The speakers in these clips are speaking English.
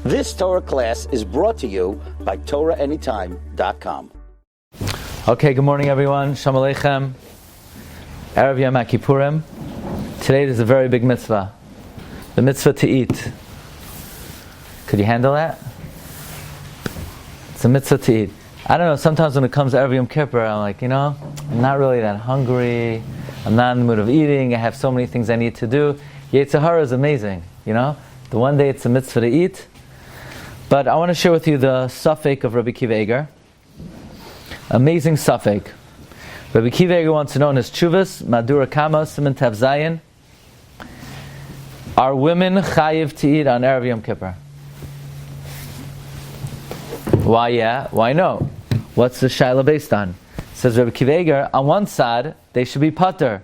This Torah class is brought to you by TorahAnytime.com. Okay, good morning everyone. Shalom Aleichem. Erev Yom Kippurim. Today is a very big mitzvah. The mitzvah to eat. Could you handle that? It's a mitzvah to eat. I don't know, sometimes when it comes to Erev Yom Kippur, I'm like, I'm not really that hungry. I'm not in the mood of eating. I have so many things I need to do. Yetzer Hara is amazing, The one day it's a mitzvah to eat. But I want to share with you the suffix of Rabbi Eiger. Amazing suffix. Rabbi Eiger wants to know in his Chuvas, Madura Kama, Siman Tav Zayin. Are women chayiv to eat on Erev Yom Kippur? Why yeah? Why no? What's the shaila based on? Says Rabbi Eiger, on one side, they should be pater,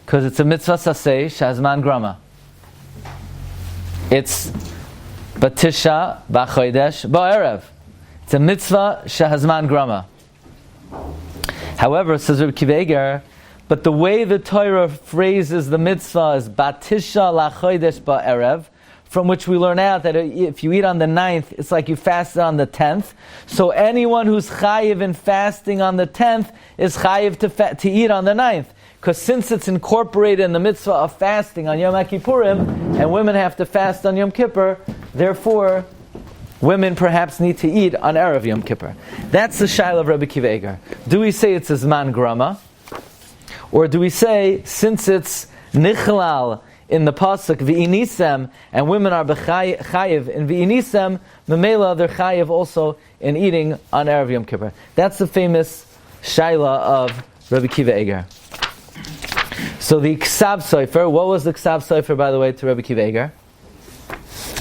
because it's a mitzvah saseh shazman grama. It's Batisha, B'chodesh, B'erev. It's a mitzvah shehazman grama. However, says Rabbi Eiger, but the way the Torah phrases the mitzvah is Batisha lachodesh B'erev, from which we learn out that if you eat on the 9th, it's like you fasted on the 10th. So anyone who's chayiv in fasting on the 10th is chayiv to eat on the 9th. Because since it's incorporated in the mitzvah of fasting on Yom Kippurim, and women have to fast on Yom Kippur, therefore, women perhaps need to eat on Erev Yom Kippur. That's the shaila of Rabbi Eiger. Do we say it's a zman grama? Or do we say, since it's nichlal in the pasuk v'inisem, and women are chayiv in v'inisem, memela they're chayiv also in eating on Erev Yom Kippur. That's the famous shaila of Rabbi Eiger. So the Ksav Sofer, what was the Ksav Sofer, by the way, to Rabbi Eiger?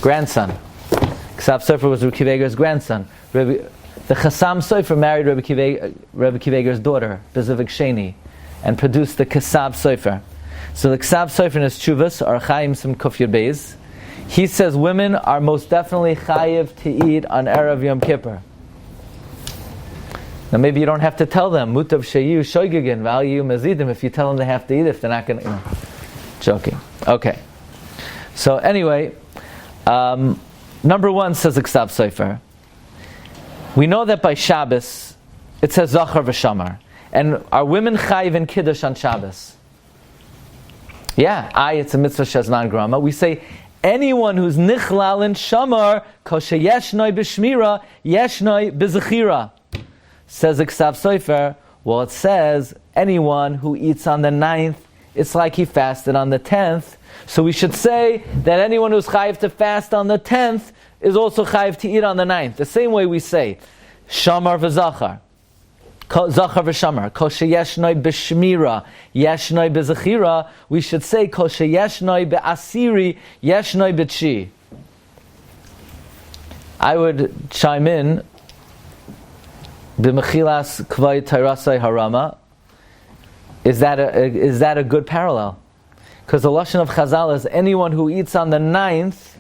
Grandson. Ksav Sofer was Rabbi Eiger's grandson. The Chasam Sofer married Rabbi Eiger's daughter, Bezavik Sheni, and produced the Ksav Sofer. So the Ksav Sofer in his Chuvas are Chaim Sim Kuf Yud Beis. He says women are most definitely chayiv to eat on Erev Yom Kippur. Now maybe you don't have to tell them mutav sheyu shoygigin value mazidim if you tell them they have to eat if they're not going to. Joking. Okay. So anyway, number one says the Ksav Sofer. We know that by Shabbos it says Zachar v'Shamar, and are women chayiv in Kiddush on Shabbos? Yeah, it's a mitzvah shezman grama. We say anyone who's nichlal in Shamar kosher yeshnoi b'shmira yeshnoi b'zechira. Says the Ksav Sofer, well, it says anyone who eats on the 9th, it's like he fasted on the 10th. So we should say that anyone who's chayiv to fast on the 10th is also chayiv to eat on the 9th. The same way we say, Shamar v'Zachar, Zachar v'Shamar, Kosher yeshnoi b'shmira, yeshnoi b'zechira, we should say Kosher yeshnoi b'asiri, yeshnoi b'tshi. I would chime in, B'mechilas kvay tairasai harama. Is that a good parallel? Because the lashon of Chazal is anyone who eats on the 9th,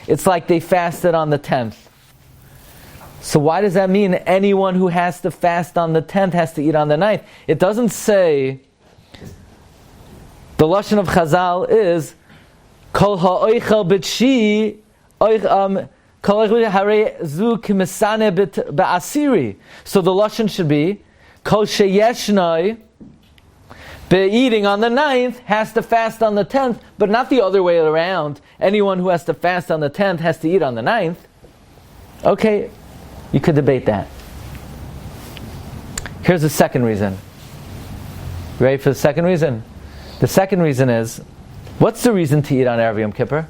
it's like they fasted on the 10th. So why does that mean anyone who has to fast on the 10th has to eat on the 9th? It doesn't say. The lashon of Chazal is kol ha'oichel b'tshi So the lashon should be kol sheyeshnoi eating on the 9th has to fast on the 10th, but not the other way around. Anyone who has to fast on the 10th has to eat on the 9th. Okay, you could debate that. Here's the second reason. You ready for the second reason? The second reason is, what's the reason to eat on Erev Yom Kippur?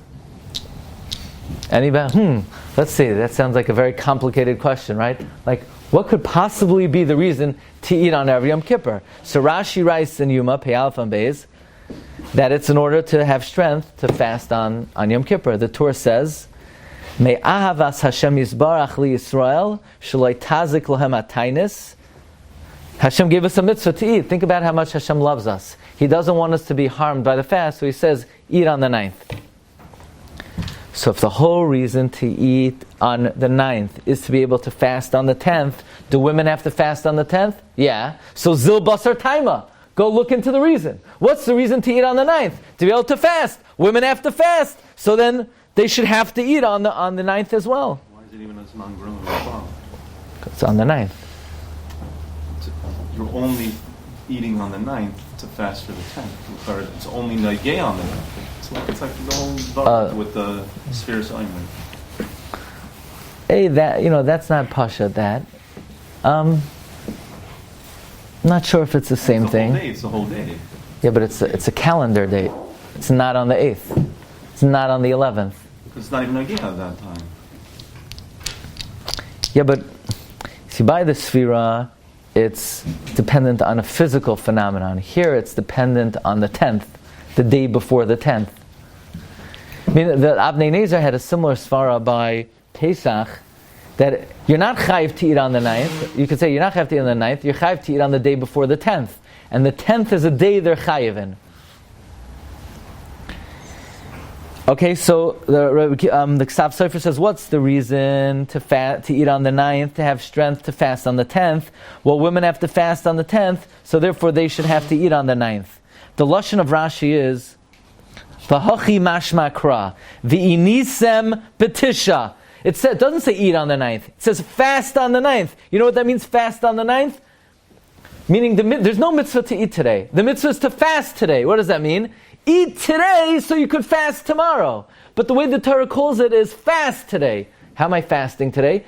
Anybody? Let's see, that sounds like a very complicated question, right? Like, what could possibly be the reason to eat on Erev Yom Kippur? So Rashi writes in Yuma, Pei Aleph and Beis, that it's in order to have strength to fast on Yom Kippur. The Torah says, Me ahavas Hashem yisbarach li Yisrael, shaloi tazik lohem atainis. Hashem gave us a mitzvah to eat. Think about how much Hashem loves us. He doesn't want us to be harmed by the fast, so He says, eat on the 9th. So if the whole reason to eat on the 9th is to be able to fast on the 10th, do women have to fast on the 10th? Yeah. So zil basar taima. Go look into the reason. What's the reason to eat on the 9th? To be able to fast. Women have to fast. So then they should have to eat on the ninth as well. Why is it even as non-grown as well? It's on the ninth. You're only eating on the ninth to fast for the 10th. Or it's only Nagay on the ninth. It's like the whole bucket with the spheres ointment. Hey, that's not Pasha, that. Not sure if it's the same thing. It's the whole day. Yeah, but it's a calendar date. It's not on the 8th. It's not on the 11th. It's not even Nagay at that time. Yeah, but see, by the Sphira, it's dependent on a physical phenomenon. Here, it's dependent on the 10th, the day before the 10th. I mean, the Abnei Nezer had a similar Svara by Pesach, that you're not chayiv to eat on the 9th. You could say you're not chayiv to eat on the 9th, you're chayiv to eat on the day before the 10th. And the 10th is a day they're chayiv in. Okay, so the Ksav Sofer says, what's the reason to eat on the 9th, to have strength to fast on the 10th? Well, women have to fast on the 10th, so therefore they should have to eat on the 9th. The lashon of Rashi is, V'hachi mashma kra, v'inisem betisha. It doesn't say eat on the 9th. It says fast on the 9th. You know what that means, fast on the 9th? Meaning there's no mitzvah to eat today. The mitzvah is to fast today. What does that mean? Eat today so you could fast tomorrow. But the way the Torah calls it is fast today. How am I fasting today?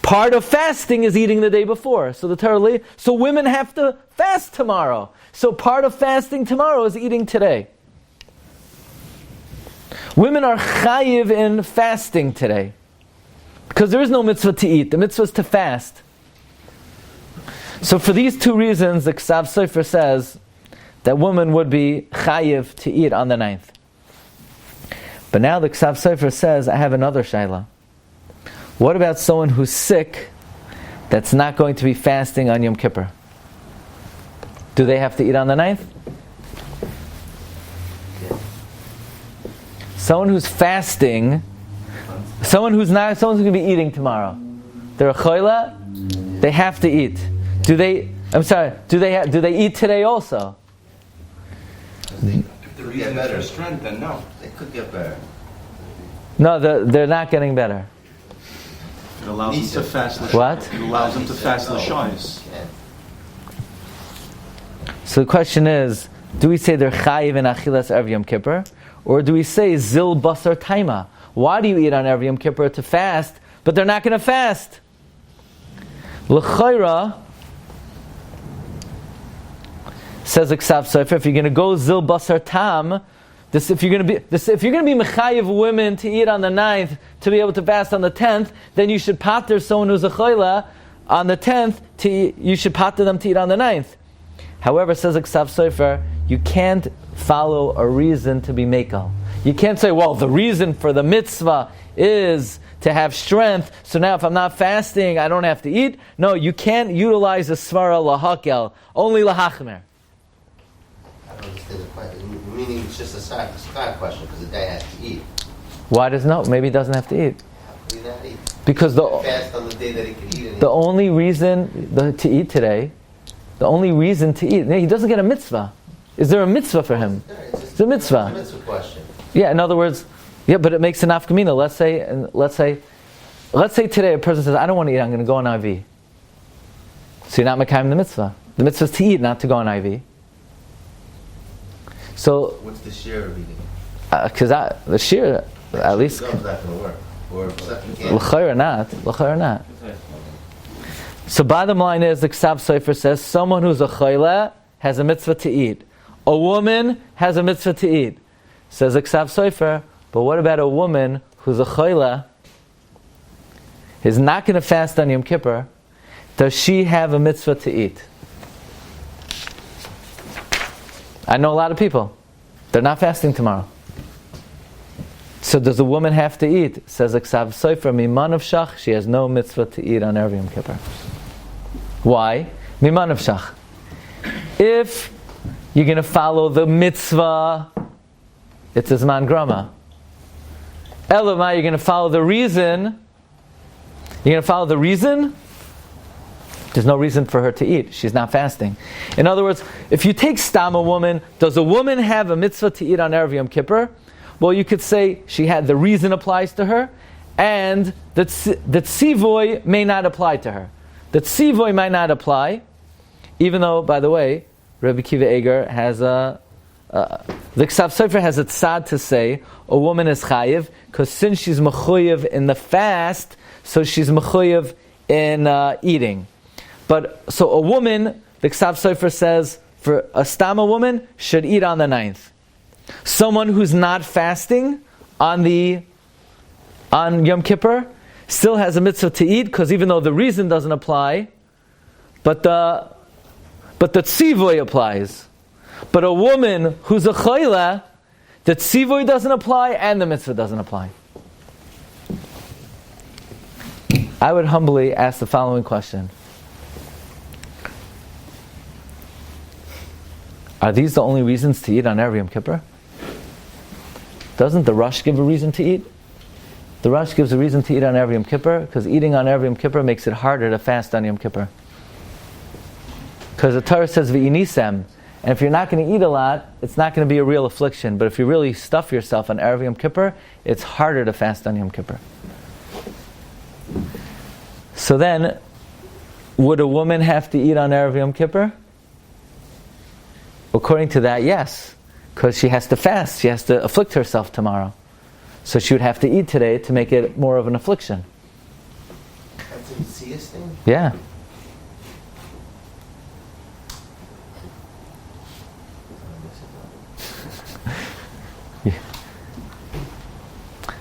Part of fasting is eating the day before. So the Torah, so women have to fast tomorrow. So part of fasting tomorrow is eating today. Women are chayiv in fasting today. Because there is no mitzvah to eat. The mitzvah is to fast. So for these two reasons, the Ksav Sofer says that woman would be chayiv to eat on the 9th. But now the Ksav Sofer says, I have another shayla. What about someone who's sick that's not going to be fasting on Yom Kippur? Do they have to eat on the 9th? Someone who's fasting, someone's going to be eating tomorrow. They're a choila, they have to eat. Do they eat today also? If the reason is for strength, then no. They could get better. No, they're not getting better. It allows them to fast the What? It allows them to fast the shais. So the question is, do we say they're chayiv in achilas Erev Yom Kippur? Or do we say zil basar taima? Why do you eat on Erev Yom Kippur to fast, but they're not going to fast? L'chayra, says the Ksav Sofer, if you're going to go zil basar tam, if you're going to be mechayiv women to eat on the 9th to be able to fast on the 10th, then you should pater someone who's a choila on the 10th. You should pater them to eat on the 9th. However, says the Ksav Sofer, you can't follow a reason to be mekel. You can't say, well, the reason for the mitzvah is to have strength, so now if I'm not fasting, I don't have to eat. No, you can't utilize the svara lahakel, only lahachmer. I don't understand the question. Meaning it's just a side question, because the guy has to eat. Why does no? Maybe he doesn't have to eat. How can he not eat? Because fast on the day that he can eat. The only reason to eat today, the only reason to eat, he doesn't get a mitzvah. Is there a mitzvah for him? It's a mitzvah. It's a mitzvah question. Yeah, in other words, yeah, but it makes an nafkamina. Let's say today a person says, I don't want to eat, I'm going to go on IV. So you're not mekayim the mitzvah. The mitzvah is to eat, not to go on IV. So what's the shiur of eating? Because the shiur, at least, not going to work. Or l'chayr or not. So bottom line is, the Ksav Sofer says, someone who's a choila has a mitzvah to eat. A woman has a mitzvah to eat. Says the Ksav Sofer, but what about a woman who's a choila, is not going to fast on Yom Kippur? Does she have a mitzvah to eat? I know a lot of people. They're not fasting tomorrow. So does a woman have to eat? Says the Ksav Sofer, Miman Shach, she has no mitzvah to eat on Erev Yom Kippur. Why? Miman Shach. If you're going to follow the mitzvah, it's a Zman Grama. Elamai, you're going to follow the reason. You're going to follow the reason? There's no reason for her to eat. She's not fasting. In other words, if you take stam a woman, does a woman have a mitzvah to eat on Erev Yom Kippur? Well, you could say the reason applies to her, and that tzivoy may not apply to her. The tzivoy might not apply, even though, by the way, Rabbi Akiva Eiger has the Ksav Sofer has a tzad to say a woman is chayiv, because since she's mechuyev in the fast, so she's mechuyev in eating. But so a woman, the Ksav Sofer says, for a stama woman, should eat on the 9th. Someone who's not fasting on Yom Kippur still has a mitzvah to eat, because even though the reason doesn't apply, but the tzivoy applies. But a woman who's a chayla, the tzivoy doesn't apply and the mitzvah doesn't apply. I would humbly ask the following question. Are these the only reasons to eat on Erev Yom Kippur? Doesn't the Rosh give a reason to eat? The Rosh gives a reason to eat on Erev Yom Kippur, because eating on Erev Yom Kippur makes it harder to fast on Yom Kippur. Because the Torah says v'inisem, and if you're not going to eat a lot, it's not going to be a real affliction. But if you really stuff yourself on Erev Yom Kippur, it's harder to fast on Yom Kippur. So then, would a woman have to eat on Erev Yom Kippur? According to that, yes. Because she has to fast. She has to afflict herself tomorrow. So she would have to eat today to make it more of an affliction. That's a Yitzias thing? Yeah.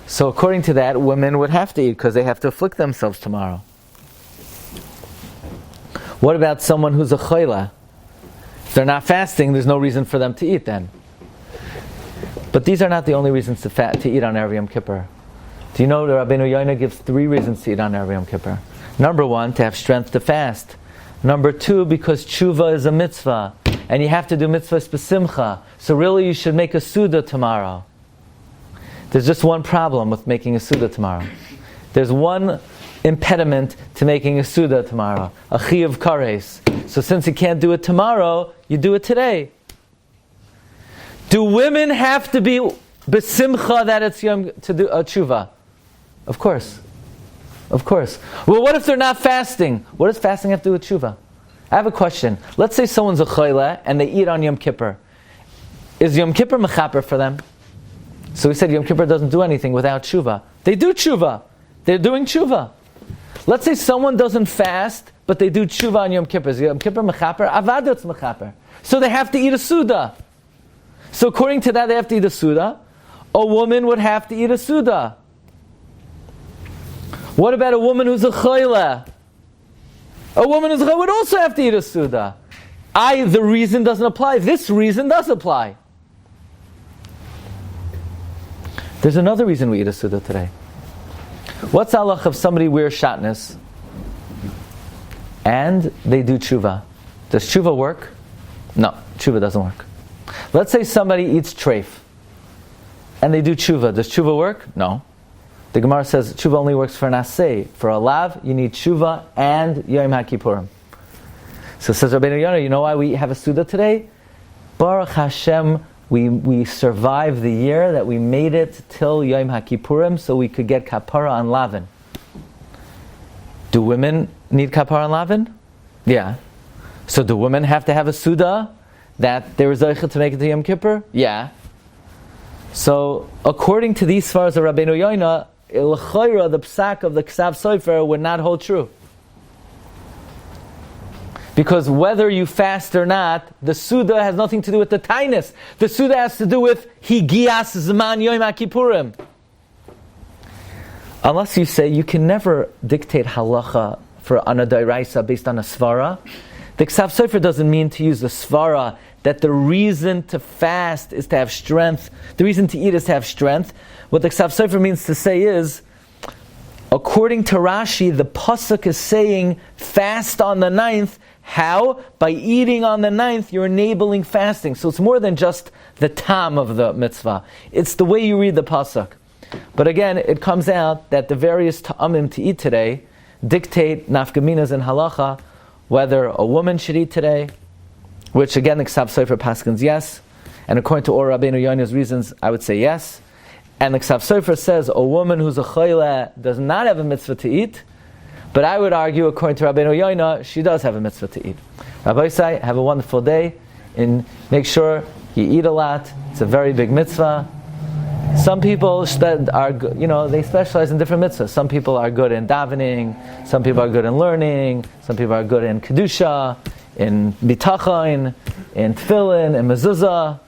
So according to that, women would have to eat because they have to afflict themselves tomorrow. What about someone who's a chayla? If they're not fasting, there's no reason for them to eat then. But these are not the only reasons to eat on Erev Yom Kippur. Do you know that Rabbeinu Yonah gives 3 reasons to eat on Erev Yom Kippur? Number 1, to have strength to fast. Number 2, because tshuva is a mitzvah, and you have to do mitzvah besimcha. So really you should make a suda tomorrow. There's just one problem with making a suda tomorrow. There's one impediment to making a suda tomorrow, a chiyuv kares. So since you can't do it tomorrow, you do it today. Do women have to be besimcha that it's yom to do a tshuva? Of course. Of course. Well, what if they're not fasting? What does fasting have to do with tshuva? I have a question. Let's say someone's a chayla and they eat on Yom Kippur. Is Yom Kippur mechaper for them? So we said Yom Kippur doesn't do anything without tshuva. They do tshuva. They're doing tshuva. Let's say someone doesn't fast, but they do tshuva on Yom Kippur. Is Yom Kippur mechaper? Avada it's mechaper. So they have to eat a suda. So according to that, they have to eat a suda. A woman would have to eat a suda. What about a woman who's a chayla? A woman who's a chayla would also have to eat a suda. The reason doesn't apply. This reason does apply. There's another reason we eat a suda today. What's the halach if somebody wears shatnez and they do tshuva? Does tshuva work? No, tshuva doesn't work. Let's say somebody eats treif and they do tshuva. Does tshuva work? No. The Gemara says tshuva only works for naseh. For a lav, you need tshuva and Yom HaKippurim. So says Rabbeinu Yonah, you know why we have a suda today? Baruch Hashem, we survived the year that we made it till Yom HaKippurim so we could get kapara on lavin. Do women need kapara on lavin? Yeah. So do women have to have a suda that they were zeicha to make it to Yom Kippur? Yeah. So according to these svaras of Rabbeinu Yonah, l'chayra, the psak of the Ksav Sofer would not hold true. Because whether you fast or not, the Suda has nothing to do with the tainus. The Suda has to do with Higias Zman Yom HaKippurim. Unless you say you can never dictate halacha for an adairaisa based on a svara. The Ksav Sofer doesn't mean to use the svara that the reason to fast is to have strength. The reason to eat is to have strength. What the Ksav Sofer means to say is, according to Rashi, the pasuk is saying fast on the 9th. How? By eating on the 9th, you're enabling fasting. So it's more than just the tam of the mitzvah. It's the way you read the pasuk. But again, it comes out that the various ta'amim to eat today dictate nafkaminas and halacha, whether a woman should eat today, which again the Ksav Sofer paskins yes, and according to Or Rabbeinu Yonah's reasons, I would say yes. And the Ksav Sofer says a woman who's a choyle does not have a mitzvah to eat. But I would argue, according to Rabbeinu Yoina, she does have a mitzvah to eat. Rabbi say, have a wonderful day, and make sure you eat a lot. It's a very big mitzvah. Some people are, they specialize in different mitzvahs. Some people are good in davening. Some people are good in learning. Some people are good in kedusha, in bitachon, in tefillin, in mezuzah.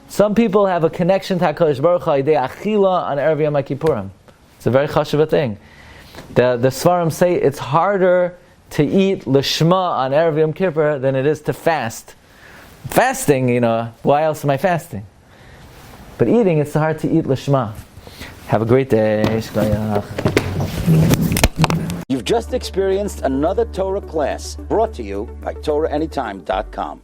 Some people have a connection to HaKadosh Baruch Hu yidei achila on Erev Yom Kippurim. It's a very chashuv thing. The Svarim say it's harder to eat l'shma on Erev Yom Kippur than it is to fast. Fasting, why else am I fasting? But eating, it's hard to eat l'shma. Have a great day. You've just experienced another Torah class brought to you by TorahAnytime.com.